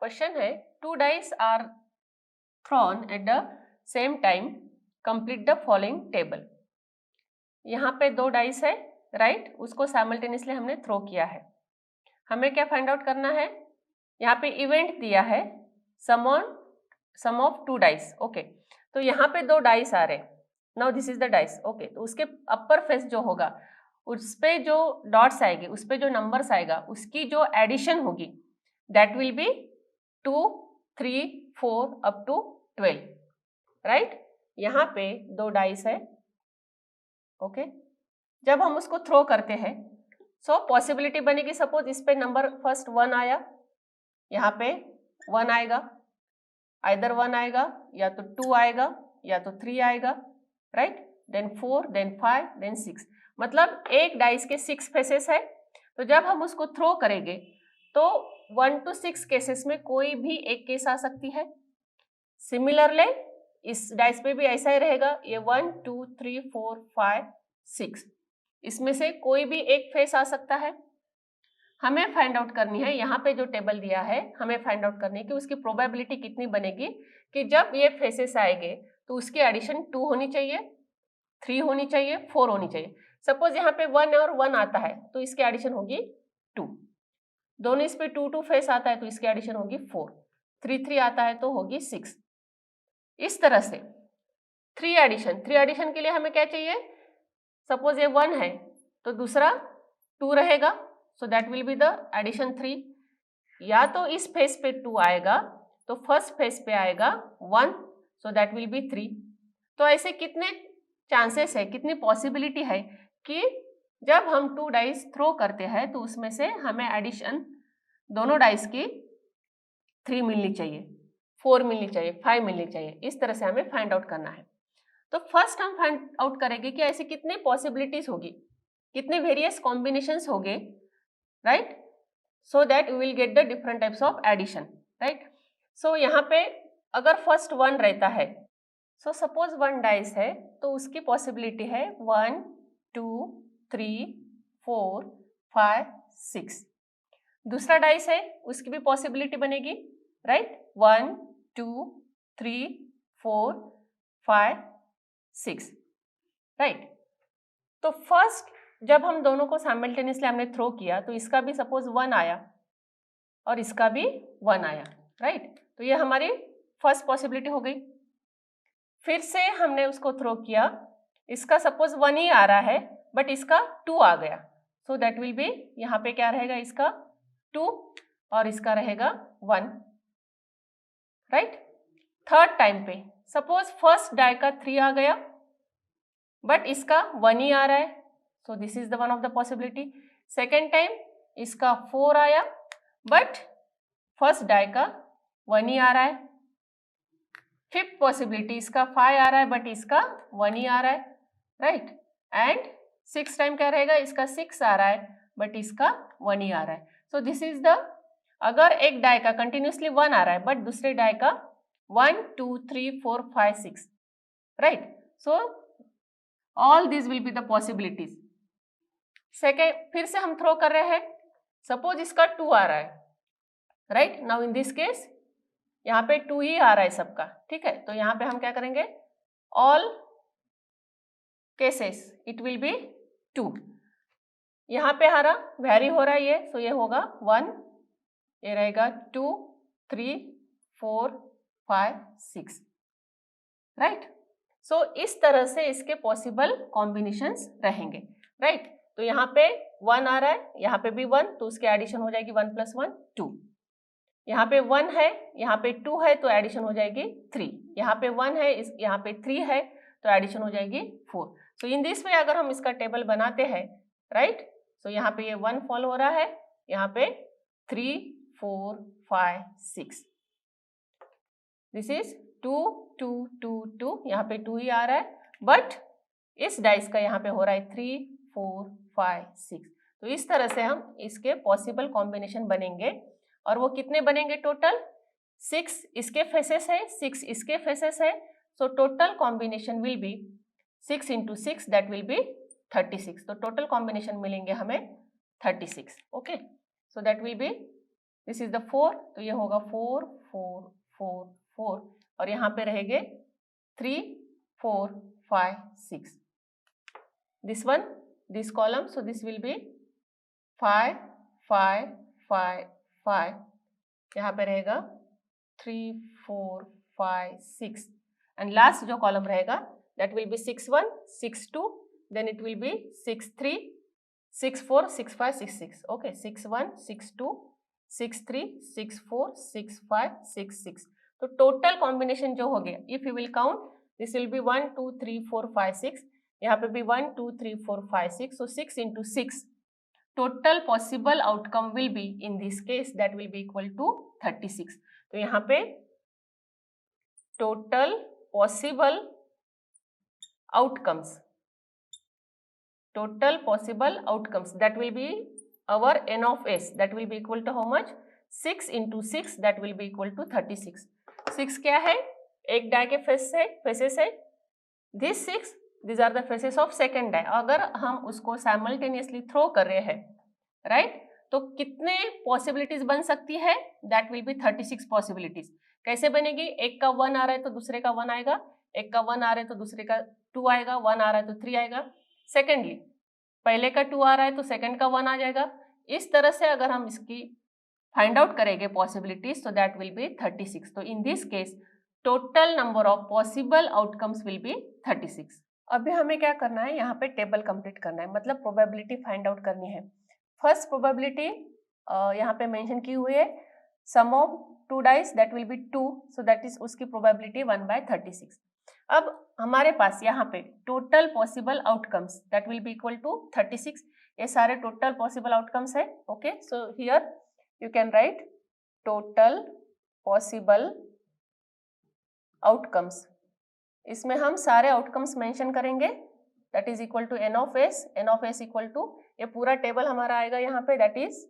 Question है 2 dice are thrown at the same time, complete the following table। यहाँ पे 2 dice है, right, उसको साइमल्टेनियसली हमने थ्रो किया है। हमें क्या फाइंड आउट करना है? यहाँ पे इवेंट दिया है सम ऑफ 2 डाइस। ओके, तो यहाँ पे 2 डाइस आ रहे, now this is the dice. Okay, तो उसके अपर फेस जो होगा उस पे जो डॉट्स आएगी, उस पे जो नंबर्स आएगा, उसकी जो एडिशन होगी that will be 2, 3, 4 up to 12, right. यहाँ पे 2 डाइस है। ओके, जब हम उसको थ्रो करते हैं सो पॉसिबिलिटी बनेगी, सपोज इस पे नंबर फर्स्ट 1 आया, यहाँ पे 1 आएगा, आइदर 1 आएगा या तो 2 आएगा या तो 3 आएगा, राइट, देन 4, देन 5, देन 6, मतलब एक डाइस के 6 फेसेस है। तो जब हम उसको थ्रो करेंगे तो 1 to 6 केसेस में कोई भी एक केस आ सकती है। सिमिलरली इस डाइस पे भी ऐसा ही रहेगा, ये 1, 2, 3, 4, 5, 6, इसमें से कोई भी एक फेस आ सकता है। हमें फाइंड आउट करनी है, यहाँ पे जो टेबल दिया है हमें फाइंड आउट करनी है कि उसकी प्रोबेबिलिटी कितनी बनेगी कि जब ये फेसेस आएंगे तो उसकी एडिशन 2 होनी चाहिए, 3 होनी चाहिए, 4 होनी चाहिए। सपोज यहाँ पे 1 और 1 आता है तो इसकी एडिशन होगी 2, दोनों इस पे 2 2 फेस आता है तो इसकी एडिशन होगी 4, 3 3 आता है तो होगी 6। इस तरह से 3 एडिशन के लिए हमें क्या चाहिए? सपोज ये 1 है तो दूसरा 2 रहेगा, so that will be the addition 3। या तो इस फेस पे 2 आएगा तो फर्स्ट फेस पे आएगा 1, सो दैट विल बी 3। तो ऐसे कितने चांसेस है, कितनी पॉसिबिलिटी है कि जब हम 2 डाइस थ्रो करते हैं तो उसमें से हमें एडिशन दोनों डाइस की 3 मिलनी चाहिए, 4 मिलनी चाहिए, 5 मिलनी चाहिए। इस तरह से हमें फाइंड आउट करना है। तो फर्स्ट हम फाइंड आउट करेंगे कि ऐसी कितने पॉसिबिलिटीज होगी, कितने वेरियस कॉम्बिनेशंस होंगे, right, so that we will get the different types of addition, right. So यहाँ पे अगर फर्स्ट 1 रहता है, सो सपोज 1 डाइस है तो उसकी पॉसिबिलिटी है 1, 2, 3, 4, 5, 6। दूसरा डाइस है उसकी भी पॉसिबिलिटी बनेगी, राइट, 1, 2, 3, 4, 5, 6, राइट। तो फर्स्ट जब हम दोनों को साइमल्टेनियसली हमने थ्रो किया तो इसका भी सपोज 1 आया और इसका भी 1 आया, राइट, तो ये हमारी फर्स्ट पॉसिबिलिटी हो गई। फिर से हमने उसको थ्रो किया, इसका सपोज 1 ही आ रहा है बट इसका 2 आ गया, सो दैट विल बी, यहाँ पे क्या रहेगा, इसका 2 और इसका रहेगा 1, राइट। थर्ड टाइम पे सपोज फर्स्ट डाई का 3 आ गया बट इसका 1 ही आ रहा है, so this is the one of the possibility. Second time इसका 4 आया बट फर्स्ट डाई का 1 ही आ रहा है। फिफ्थ पॉसिबिलिटी इसका 5 आ रहा है बट इसका 1 ही आ रहा है, राइट। एंड सिक्स टाइम क्या रहेगा, इसका 6 आ रहा है बट इसका 1 ही आ रहा है। सो दिस इज द, अगर एक डाई का कंटिन्यूसली 1 आ रहा है बट दूसरे डाई का 1, 2, 3, 4, 5, 6, right. So all this will be the possibilities. Second फिर से हम थ्रो कर रहे हैं, सपोज इसका 2 आ रहा है, right. Now in this case यहाँ पे 2 ही आ रहा है सबका, ठीक है, तो यहाँ पे हम क्या करेंगे, all cases it will be 2। यहाँ पे हमारा वेरी हो रहा है ये, सो ये होगा 1, ये रहेगा 2, 3, 4, 5, 6, राइट। सो इस तरह से इसके पॉसिबल कॉम्बिनेशंस रहेंगे, राइट। तो यहाँ पे 1 आ रहा है, यहाँ पे भी 1, तो उसकी एडिशन हो जाएगी 1 + 1 2। यहाँ पे 1 है, यहाँ पे 2 है तो एडिशन हो जाएगी 3। यहाँ पे 1 है, यहाँ पे 3 है तो एडिशन हो जाएगी 4। सो इन दिस वे अगर हम इसका टेबल बनाते हैं, राइट, सो यहाँ पे ये 1 फॉलो हो रहा है, यहाँ पे 3, 4, 5, 6, दिस इज 2, 2, 2, 2, यहाँ पे 2 ही आ रहा है बट इस डाइस का यहाँ पे हो रहा है 3, 4, 5, 6। तो इस तरह से हम इसके पॉसिबल कॉम्बिनेशन बनेंगे और वो कितने बनेंगे टोटल, 6 इसके फेसेस है, 6 इसके फेसेस है, so total combination will be 6 × 6 that will B 36। तो टोटल कॉम्बिनेशन मिलेंगे हमें 36, okay. So that will B this is the 4, तो ये होगा 4 4 4 4 और यहाँ पे रहेंगे 3 4 5 6. This one, this column, so this will be 5 5 5 5. यहाँ पे रहेगा 3 4 5 6 and last जो column रहेगा that will be 6 1 6 2, then it will be 6 3 6 4 6 5 6 6. Okay, 6 1 6 2 6 3 6 4 6 5 6 6. तो total combination जो हो गया, if you will count, this will be 1 2 3 4 5 6. यहाँ पे भी 1 2 3 4 5 6. So 6 into 6. Total possible outcome will be, in this case, that will be equal to 36. तो यहाँ पे total possible outcomes, that will be our n of s, that will be equal to how much? 6 into 6, that will be equal to 36. 6 क्या है? एक die के faces है. This 6, these are the faces of second die. अगर हम उसको simultaneously throw कर रहे हैं, राइट, तो कितने पॉसिबिलिटीज बन सकती है? That will B 36 possibilities. कैसे बनेगी? एक का 1 आ रहा है तो दूसरे का 1 आएगा, एक का 1 आ रहा है तो दूसरे का 2 आएगा, 1 आ रहा है तो 3 आएगा. सेकेंडली, पहले का 2 आ रहा है तो सेकेंड का 1 आ जाएगा. इस तरह से अगर हम इसकी फाइंड आउट करेंगे पॉसिबिलिटीज, तो दैट विल बी 36. तो in this case total number of possible outcomes will be 36. अभी हमें क्या करना है? यहाँ पे टेबल कंप्लीट करना है, मतलब प्रोबेबिलिटी फाइंड आउट करनी है. फर्स्ट प्रोबेबिलिटी यहाँ पे मेंशन की हुई है, sum of 2 dice that will be 2, so that is उसकी प्रोबेबिलिटी 1/36. अब हमारे पास यहाँ पे total possible outcomes that will be equal to 36. ये सारे टोटल पॉसिबल आउटकम्स है. Okay, so here you can write total possible outcomes. इसमें हम सारे आउटकम्स मेंशन करेंगे. That is equal to n of s equal to, ये पूरा table हमारा आएगा यहाँ पे, दैट इज,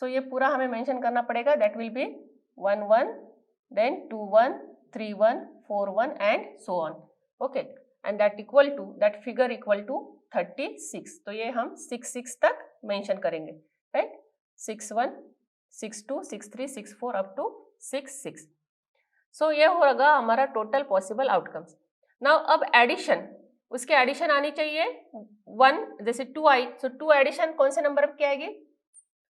सो ये पूरा हमें मेंशन करना पड़ेगा. That will be 1 1, then 2 1, 3 1, 4 1 and so on. Okay, and that equal to, that figure equal to 36. तो ये हम 6 6 तक मेंशन करेंगे, राइट. 6 1 6 2 6 3 6 4 up to 6 6. सो ये होगा हमारा टोटल पॉसिबल आउटकम्स. नाउ अब एडिशन, उसके एडिशन आनी चाहिए 1, जैसे 2i, सो 2 एडिशन कौन से नंबर की आएगी?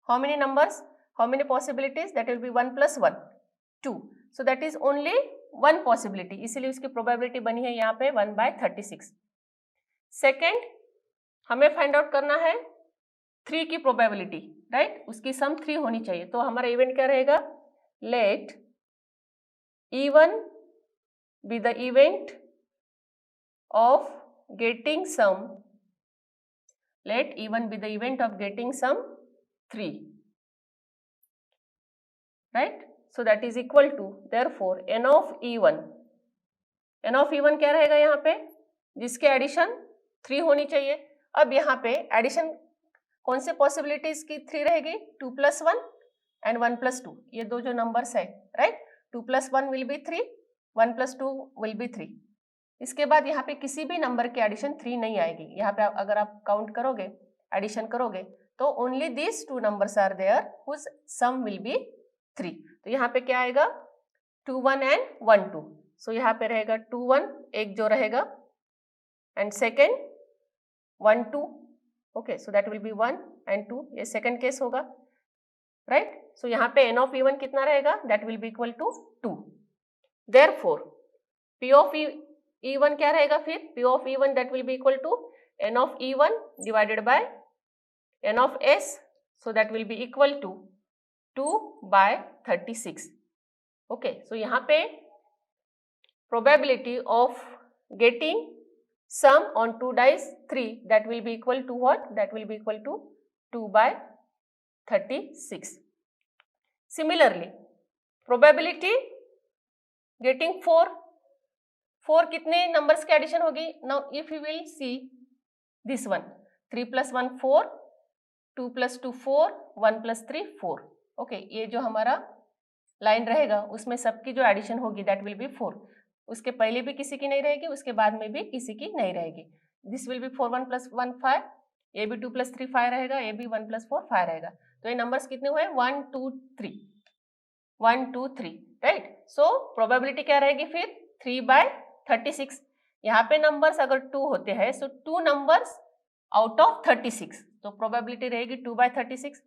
How many numbers, how many possibilities? That will be 1 + 1 2. So that is only 1 possibility, इसीलिए उसकी प्रोबेबिलिटी बनी है यहाँ पे 1/36. सेकेंड, हमें फाइंड आउट करना है 3 की प्रोबेबिलिटी, राइट. उसकी सम 3 होनी चाहिए. तो हमारा इवेंट क्या रहेगा? Let E1 be the event of getting sum, let E1 be the event of getting sum 3, right. So that is equal to, therefore n of E1, क्या रहेगा यहाँ पे? जिसके एडिशन 3 होनी चाहिए. अब यहाँ पे एडिशन कौन से पॉसिबिलिटीज की 3 रहेगी? 2 + 1 एंड 1 + 2. ये दो जो नंबर्स है, right. 2 + 1 will be 3, 1 + 2 will be 3. इसके बाद यहाँ पे किसी भी नंबर की एडिशन 3 नहीं आएगी. यहाँ पे अगर आप काउंट करोगे, एडिशन करोगे, तो only this 2 numbers are there whose sum will be 3. तो यहाँ पे क्या आएगा? 2 1 एंड 1 2. सो यहाँ पे रहेगा 2 1, एक जो रहेगा, and second 1 2. Okay, so that will be 1 and 2. ये सेकेंड केस होगा, राइट. सो यहाँ पे n of E1 कितना रहेगा? That will be equal to 2. Therefore P of E1 क्या रहेगा फिर? P of E1 that will be equal to n of E1 divided by n of S, so that will be equal to 2/36. Okay, so यहाँ पे probability of getting sum on 2 dice 3, that will be equal to what? That will be equal to 2/36. Similarly, probability getting 4 कितने numbers की addition होगी? Now if you will see this one, 3 + 1 4, 2 + 2 4, 1 + 3 4. Okay, ये जो हमारा line रहेगा उसमें सबकी जो एडिशन होगी दैट विल बी 4. उसके पहले भी किसी की नहीं रहेगी, उसके बाद में भी किसी की नहीं रहेगी. दिस विल बी 4 1 + 1 5, ये भी 2 + 3 5 रहेगा, ये भी 1 + 4 5 रहेगा। तो ये नंबर्स कितने हुए? 1 2 3, 1 2 3, राइट। सो प्रोबेबिलिटी क्या रहेगी फिर? 3/36। यहाँ पे नंबर्स अगर 2 होते हैं सो 2 नंबर्स आउट ऑफ 36, तो प्रोबेबिलिटी रहेगी 2/36।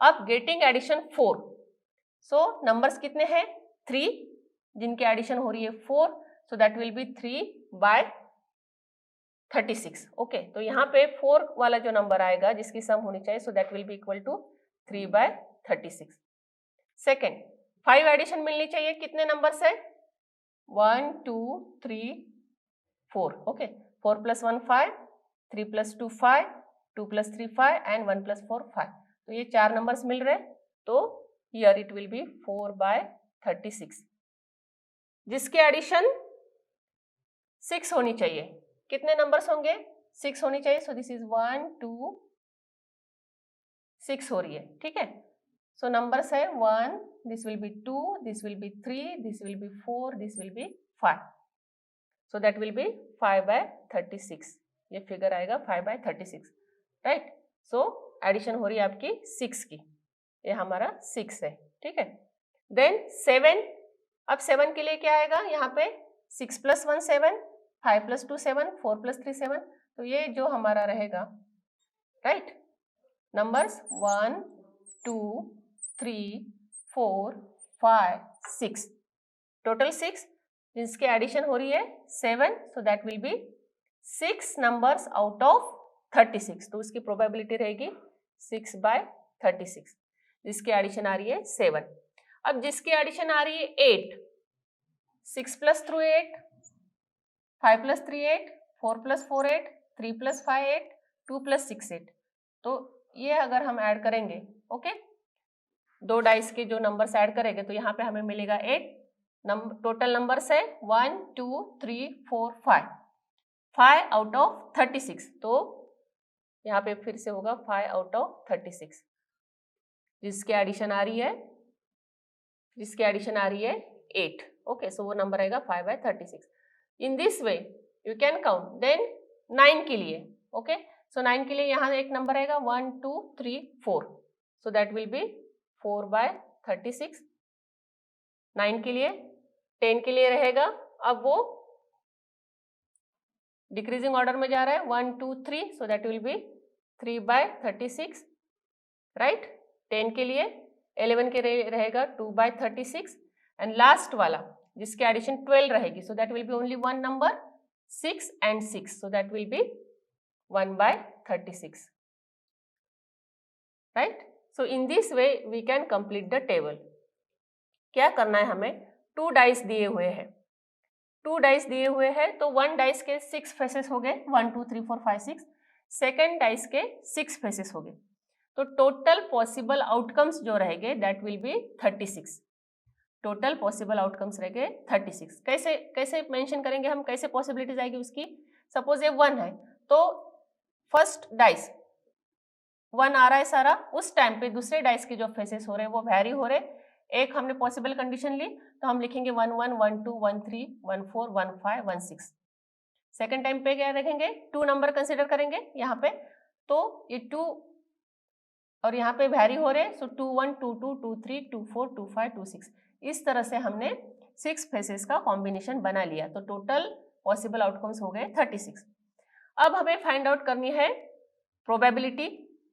अब गेटिंग एडिशन 4, सो नंबर्स कितने हैं? 3, जिनकी एडिशन हो रही है 4, सो दैट विल बी 3/36। ओके, तो यहाँ पे 4 वाला जो नंबर आएगा जिसकी सम होनी चाहिए, so that will be equal to 3/36। Second, 5 addition मिलनी चाहिए, कितने नंबर से? 1 2 3 4, ओके। 4 + 1 5, 3 + 2 5, 2 + 3 5 एंड 1 + 4 5। तो ये 4 नंबर्स मिल रहे, तो हियर इट विल बी 4/36, जिसकी एडिशन 6 होनी चाहिए। कितने नंबर्स होंगे? 6 होनी चाहिए। सो दिस इज 1 2 6 हो रही है, ठीक है। सो नंबर्स है 1, this will be 2, this will be 3, this will be 4, this will be 5, so that will B 5/36। ये फिगर आएगा 5/36, राइट। सो एडिशन हो रही है आपकी 6 की, ये हमारा 6 है, ठीक है। देन 7, अब 7 के लिए क्या आएगा? यहाँ पे 6 + 1 7, 5 + 2 7, 4 + 3 7, तो ये जो हमारा रहेगा, राइट, नंबर्स 1 2 3 4 5 6, टोटल 6, जिसकी एडिशन हो रही है 7, सो that will B 6 numbers out of 36, तो उसकी प्रोबेबिलिटी रहेगी 6/36, जिसकी एडिशन आ रही है 7। अब जिसकी एडिशन आ रही है 8, 6 + 3 8, 5 + 3 8, 4 + 4 8, 3 + 5 8, 2 + 6 8, तो ये अगर हम ऐड करेंगे, ओके, दो डाइस के जो नंबर्स ऐड करेंगे तो यहाँ पे हमें मिलेगा 8। टोटल नंबर्स है 1 2 3 4 5, 5 आउट ऑफ 36, तो यहाँ पे फिर से होगा 5 आउट ऑफ 36, जिसकी एडिशन आ रही है 8, ओके। सो वो नंबर आएगा 5/36। In this way you can count. Then 9 के लिए, ओके, सो 9 के लिए यहाँ एक नंबर आएगा 1 2 3 4, सो दैट विल बी 4/36। 9 के लिए, 10 के लिए रहेगा, अब वो डिक्रीजिंग ऑर्डर में जा रहा है, 1 2 3, सो दैट विल बी 3/36, राइट। 10 के लिए, 11 के रहेगा 2/36, एंड लास्ट वाला जिसकी एडिशन 12 रहेगी, सो that will B only one number, 6 and 6, so that will be 1/36, right? So in this way we can complete the table. क्या करना है हमें? 2 डाइस दिए हुए हैं, 2 डाइस दिए हुए हैं, तो 1 डाइस के 6 फेसेस हो गए, 1 2 3 4 5 6, सेकेंड डाइस के 6 फेसेस हो गए, तो टोटल पॉसिबल आउटकम्स जो रहेंगे that will B 36। Total possible outcomes रहेंगे 36। कैसे मेंशन करेंगे हम, कैसे पॉसिबिलिटीज आएगी उसकी? सपोज ये 1 है, तो फर्स्ट डाइस 1 आ रहा है सारा, उस टाइम पे दूसरे डाइस के जो फेसेस हो रहे हैं वो वैरी हो रहे। एक हमने पॉसिबल कंडीशन ली, तो हम लिखेंगे 1 1 1 2 1 3 1 4 1 5 1 6। सेकेंड टाइम पे क्या रखेंगे? 2 नंबर कंसिडर करेंगे यहाँ पे, तो ये 2 और यहाँ पे वैरी हो रहे, सो 2 1 2 2 2 3 2 4 2 5 2 6, इस तरह से हमने 6 फेसेस का कॉम्बिनेशन बना लिया, तो टोटल पॉसिबल आउटकम्स हो गए 36। अब हमें फाइंड आउट करनी है probability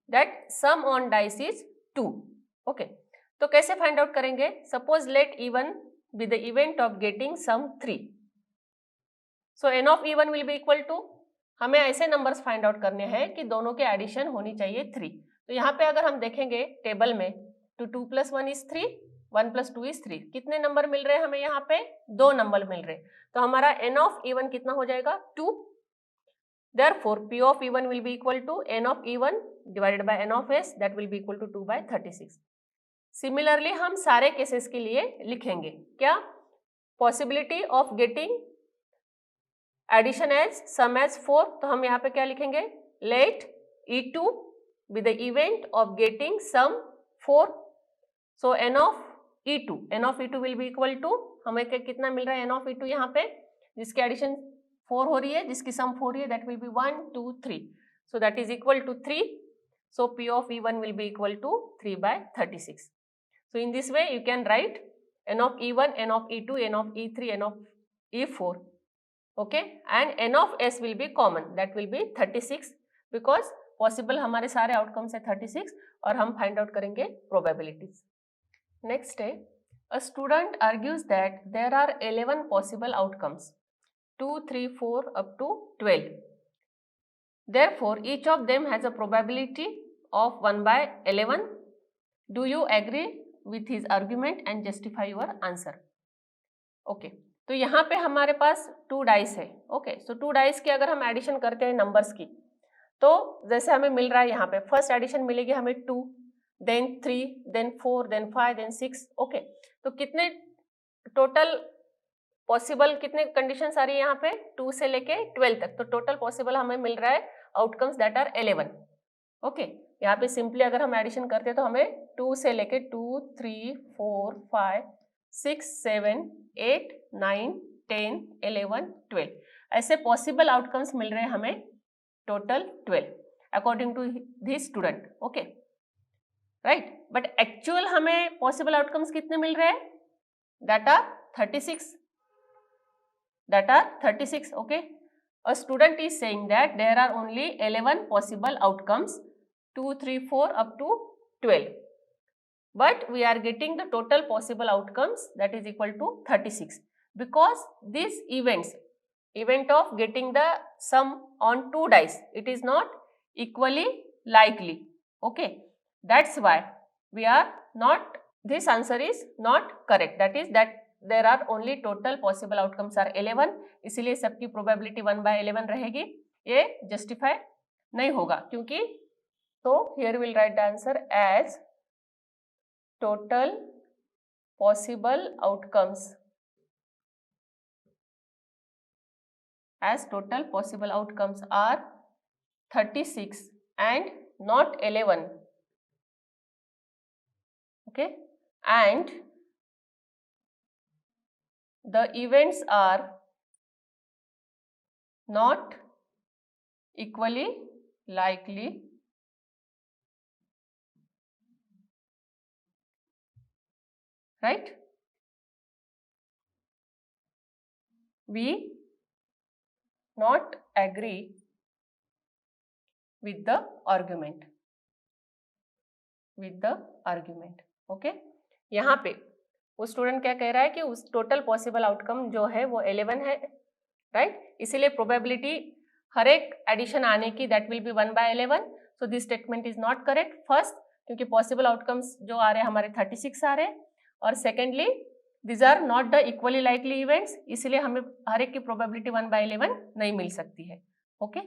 that sum on dice is 2, okay. तो कैसे फाइंड आउट करेंगे? Suppose let E one with the event of getting sum 3, so n of E one will be equal to, हमें ऐसे नंबर्स फाइंड आउट करने हैं कि दोनों के एडिशन होनी चाहिए 3। तो यहाँ पे अगर हम देखेंगे टेबल में, तो 2 + 1 is 3, 1 + 2 is 3, कितने नंबर मिल रहे हैं हमें? यहाँ पे 2 नंबर मिल रहे हैं, तो हमारा n ऑफ इवन कितना हो जाएगा? 2। Therefore p of even will be equal to n of even divided by n of s, that will be equal to 2/36। Similarly हम सारे केसेस के लिए लिखेंगे क्या? Possibility of getting addition as sum as 4, तो हम यहाँ पे क्या लिखेंगे? Let E2 with the event of getting sum 4, so n of E2 will be equal to, हमें कितना मिल रहा है n of E2 यहाँ पे, जिसकी एडिशन 4 हो रही है, जिसकी सम 4 है, that will be 1 2 3, so that is equal to 3. So P of E1 will be equal to 3 by 36. So in this way you can write n of E1, n of E2, n of E3, n of E4. Okay, and n of S will be common, that will be 36 because possible हमारे सारे outcomes है 36 और हम find out करेंगे probabilities. Next है, a student argues that there are 11 possible outcomes, 2, 3, 4 up to 12. Therefore, each of them has a probability of 1 by 11. Do you agree with his argument and justify your answer? Okay, तो यहाँ पे हमारे पास 2 dice है. Okay, सो 2 dice की अगर हम addition करते हैं नंबर्स की, तो जैसे हमें मिल रहा है यहाँ पे फर्स्ट एडिशन मिलेगी हमें 2, then 3, then 4, then 5, then 6. Okay, तो कितने टोटल पॉसिबल कितने कंडीशंस आ रही है यहाँ पे 2 से लेके 12 तक, तो टोटल पॉसिबल हमें मिल रहा है आउटकम्स दैट आर 11. ओके, यहाँ पे सिंपली अगर हम एडिशन करते हैं तो हमें 2 से लेके 2, 3, 4, 5, 6, 7, 8, 9, 10, 11, 12 ऐसे पॉसिबल आउटकम्स मिल रहे हैं हमें total 12 according to this student. Okay, right, but actual हमें पॉसिबल आउटकम्स कितने मिल रहे हैं? That are 36. Okay, a student is saying that there are only 11 possible outcomes, 2, 3, 4 up to 12, but we are getting the total possible outcomes that is equal to 36 because these event of getting the sum on 2 dice, it is not equally likely. Okay, that's why we are not, this answer is not correct, that is that there are only total possible outcomes are 11, इसीलिए सबकी probability 1 by 11 रहेगी. ये justify नहीं होगा क्योंकि, so here we will write the answer as total possible outcomes, are 36 and not 11. Okay, and the events are not equally likely. Right? We not agree with the argument. Okay? यहाँ पे वो student क्या कह रहा है कि उस total possible outcome जो है वो 11 है, राइट? इसीलिए प्रोबेबिलिटी हर एक एडिशन आने की that will be 1 by 11. So this statement is not correct. First, क्योंकि पॉसिबल आउटकम्स जो आ रहे हैं हमारे 36 आ रहे हैं, और secondly this are not the equally likely events, इसलिए हमें हर एक की प्रोबेबिलिटी 1 by 11 नहीं मिल सकती है. ओके